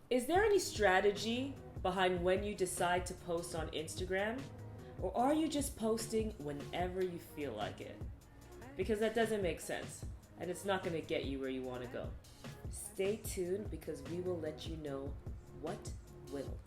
Is there any strategy behind when you decide to post on Instagram? Or are you just posting whenever you feel like it? Because that doesn't make sense. And it's not going to get you where you want to go. Stay tuned because we will let you know what will.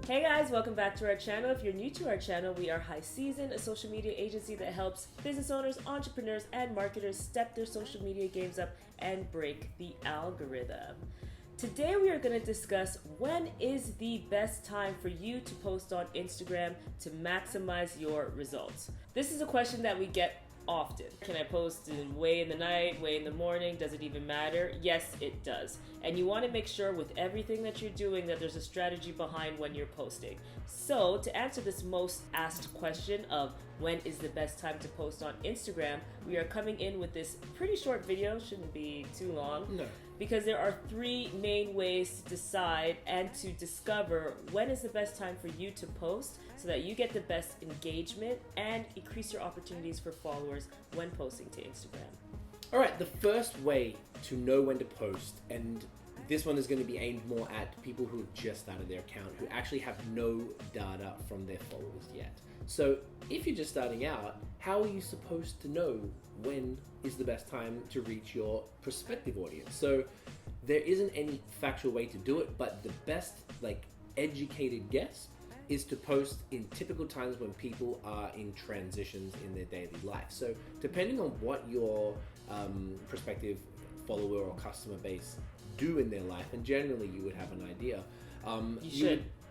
Hey guys, welcome back to our channel. If you're new to our channel, we are High Season, a social media agency that helps business owners, entrepreneurs, and marketers step their social media games up and break the algorithm. Today we are going to discuss when is the best time for you to post on Instagram to maximize your results. This is a question that we get often. Can I post way in the night, way in the morning? Does it even matter? Yes, it does. And you want to make sure with everything that you're doing that there's a strategy behind when you're posting. So to answer this most asked question of when is the best time to post on Instagram, we are coming in with this pretty short video, shouldn't be too long. No. Because there are three main ways to decide and to discover when is the best time for you to post so that you get the best engagement and increase your opportunities for followers when posting to Instagram. All right, the first way to know when to post, and this one is going to be aimed more at people who have just started their account, who actually have no data from their followers yet. So if you're just starting out, how are you supposed to know when is the best time to reach your prospective audience? So there isn't any factual way to do it, but the best educated guess is to post in typical times when people are in transitions in their daily life. So depending on what your prospective follower or customer base do in their life, and generally you would have an idea.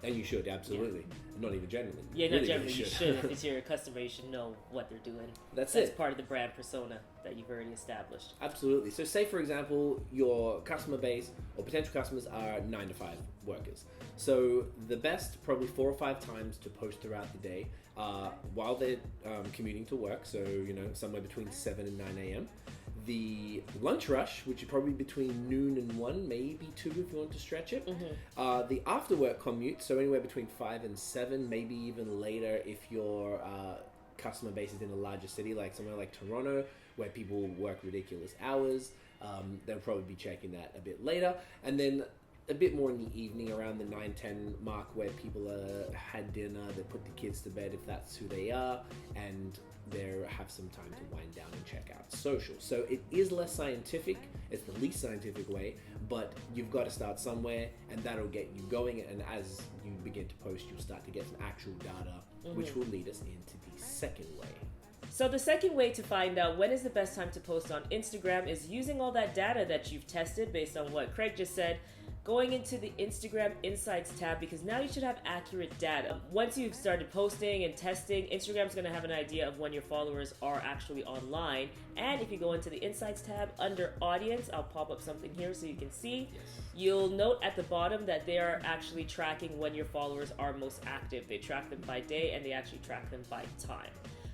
You should, absolutely. Yeah. Not even generally. Yeah, not generally. You should. If it's your customer, you should know what they're doing. That's part of the brand persona that you've already established. Absolutely. So say, for example, your customer base or potential customers are 9 to 5 workers. So the best, probably 4 or 5 times to post throughout the day while they're commuting to work. So, somewhere between 7 and 9 a.m. The lunch rush, which is probably between noon and 1, maybe 2 if you want to stretch it. Mm-hmm. The after work commute, so anywhere between 5 and 7, maybe even later if your customer base is in a larger city, like somewhere like Toronto, where people work ridiculous hours. They'll probably be checking that a bit later. And then a bit more in the evening around the 9-10 mark where people had dinner, they put the kids to bed if that's who they are, and they have some time to wind down and check out social. So it is less scientific, it's the least scientific way, but you've got to start somewhere and that'll get you going, and as you begin to post you'll start to get some actual data, which will lead us into the second way. So the second way to find out when is the best time to post on Instagram is using all that data that you've tested based on what Craig just said, going into the Instagram Insights tab, because now you should have accurate data. Once you've started posting and testing, Instagram's going to have an idea of when your followers are actually online. And if you go into the Insights tab under Audience, I'll pop up something here so you can see. Yes. You'll note at the bottom that they are actually tracking when your followers are most active. They track them by day and they actually track them by time.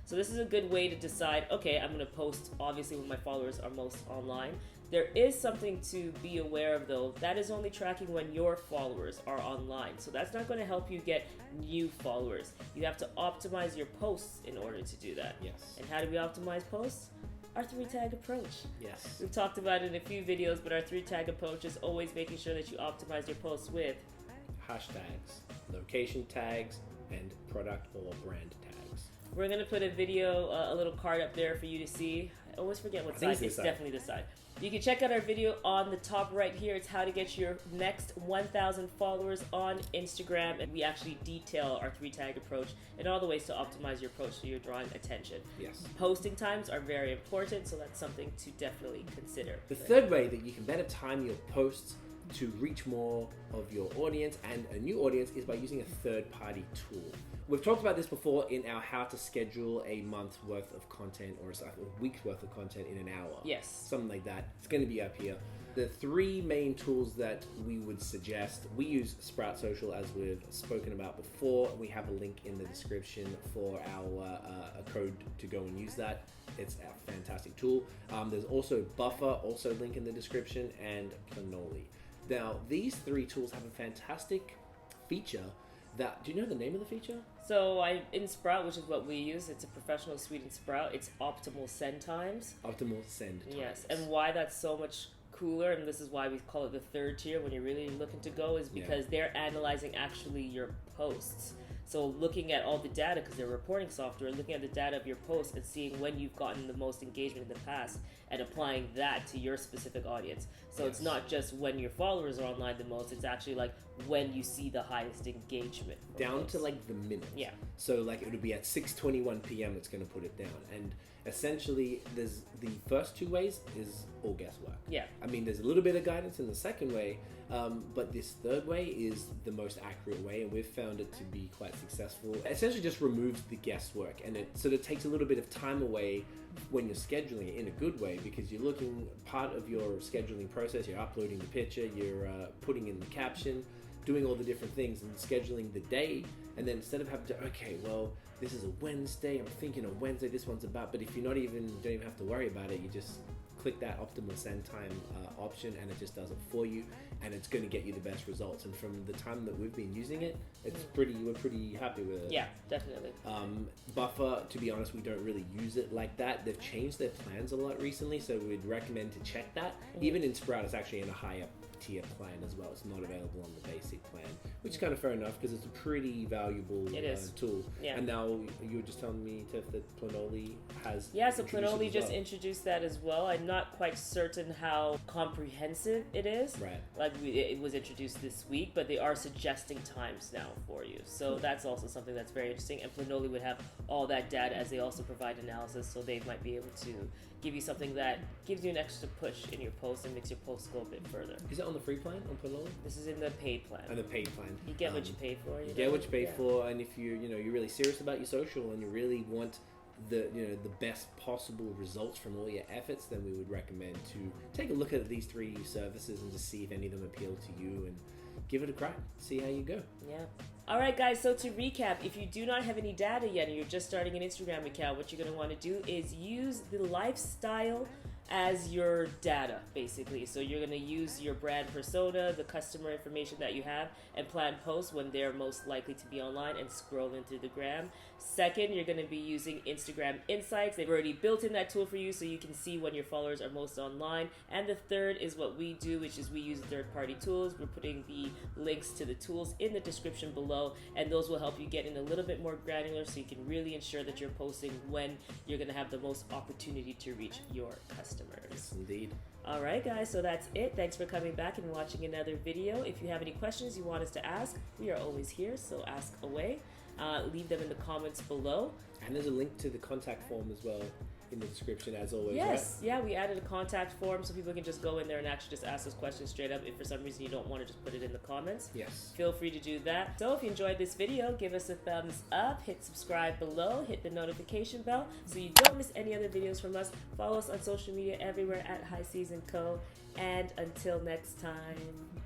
So this is a good way to decide, okay, I'm going to post obviously when my followers are most online. There is something to be aware of though. That is only tracking when your followers are online. So that's not going to help you get new followers. You have to optimize your posts in order to do that. Yes. And how do we optimize posts? Our 3-tag approach. Yes. We've talked about it in a few videos, but our 3-tag approach is always making sure that you optimize your posts with hashtags, location tags, and product or brand tags. We're going to put a video, a little card up there for you to see. I always forget what side. It's definitely the side. You can check out our video on the top right here. It's how to get your next 1,000 followers on Instagram. And we actually detail our 3-tag approach and all the ways to optimize your approach so you're drawing attention. Yes. Posting times are very important, so that's something to definitely consider. The third way that you can better time your posts to reach more of your audience and a new audience is by using a third-party tool. We've talked about this before in our how to schedule a month's worth of content or a week's worth of content in an hour. Yes. Something like that. It's going to be up here. The 3 main tools that we would suggest, we use Sprout Social as we've spoken about before. We have a link in the description for our a code to go and use that. It's a fantastic tool. There's also Buffer, also link in the description, and Planoly. Now, these 3 tools have a fantastic feature That, do you know the name of the feature? So in Sprout, which is what we use, it's a professional suite in Sprout. It's optimal send times. Optimal send times. Yes, and why that's so much cooler, and this is why we call it the third tier when you're really looking to go, is because they're analyzing actually your posts. So looking at all the data, because they're reporting software, looking at the data of your posts and seeing when you've gotten the most engagement in the past and applying that to your specific audience. So it's not just when your followers are online the most, it's actually like when you see the highest engagement. Down to like the minute. Yeah. So like it would be at 6:21 p.m. it's going to put it down. And essentially there's the first two ways is all guesswork. Yeah. I mean, there's a little bit of guidance in the second way, but this third way is the most accurate way, and we've found it to be quite successful. It essentially just removes the guesswork, and it sort of takes a little bit of time away when you're scheduling it in a good way, because you're looking part of your scheduling process, you're uploading the picture, you're putting in the caption, doing all the different things and scheduling the day, and then instead of having to, okay, well, this is a Wednesday, I'm thinking on Wednesday this one's about, but if you're don't even have to worry about it, you just click that optimal send time option and it just does it for you, and it's going to get you the best results. And from the time that we've been using it, we're pretty happy with it. Yeah, definitely. Buffer, to be honest, we don't really use it like that. They've changed their plans a lot recently, so we'd recommend to check that. Even in Sprout, it's actually in a higher tier plan as well. It's not available on the basic plan, which is kind of fair enough because it's a pretty valuable tool. Yeah. And now you were just telling me, Tiff, that Planoly has so Planoly just introduced that as well. I'm not quite certain how comprehensive it is. Right. Like it was introduced this week, but they are suggesting times now for you. So that's also something that's very interesting. And Planoly would have all that data, as they also provide analysis, so they might be able to give you something that gives you an extra push in your post and makes your post go a bit further. Is it on the free plan on Planoly? This is in the paid plan. And the paid plan. You get what you pay for. You get what you pay for, and if you're really serious about your social and you really want the best possible results from all your efforts, then we would recommend to take a look at these three services and just see if any of them appeal to you and give it a crack. See how you go. Yeah. All right, guys, so to recap, if you do not have any data yet and you're just starting an Instagram account, what you're going to want to do is use the lifestyle as your data, basically. So you're going to use your brand persona, the customer information that you have, and plan posts when they're most likely to be online and scrolling through the gram. Second, you're going to be using Instagram Insights. They've already built in that tool for you so you can see when your followers are most online. And the third is what we do, which is we use third-party tools. We're putting the links to the tools in the description below, and those will help you get in a little bit more granular so you can really ensure that you're posting when you're going to have the most opportunity to reach your customers. Yes, indeed. All right, guys, so that's it. Thanks for coming back and watching another video. If you have any questions you want us to ask, we are always here, so ask away. Leave them in the comments below. And there's a link to the contact form as well in the description, as always. Yes, right? Yeah, we added a contact form so people can just go in there and actually just ask us questions straight up. If for some reason you don't want to just put it in the comments, feel free to do that. So if you enjoyed this video, give us a thumbs up, hit subscribe below, hit the notification bell so you don't miss any other videos from us. Follow us on social media everywhere at High Season Co. And until next time.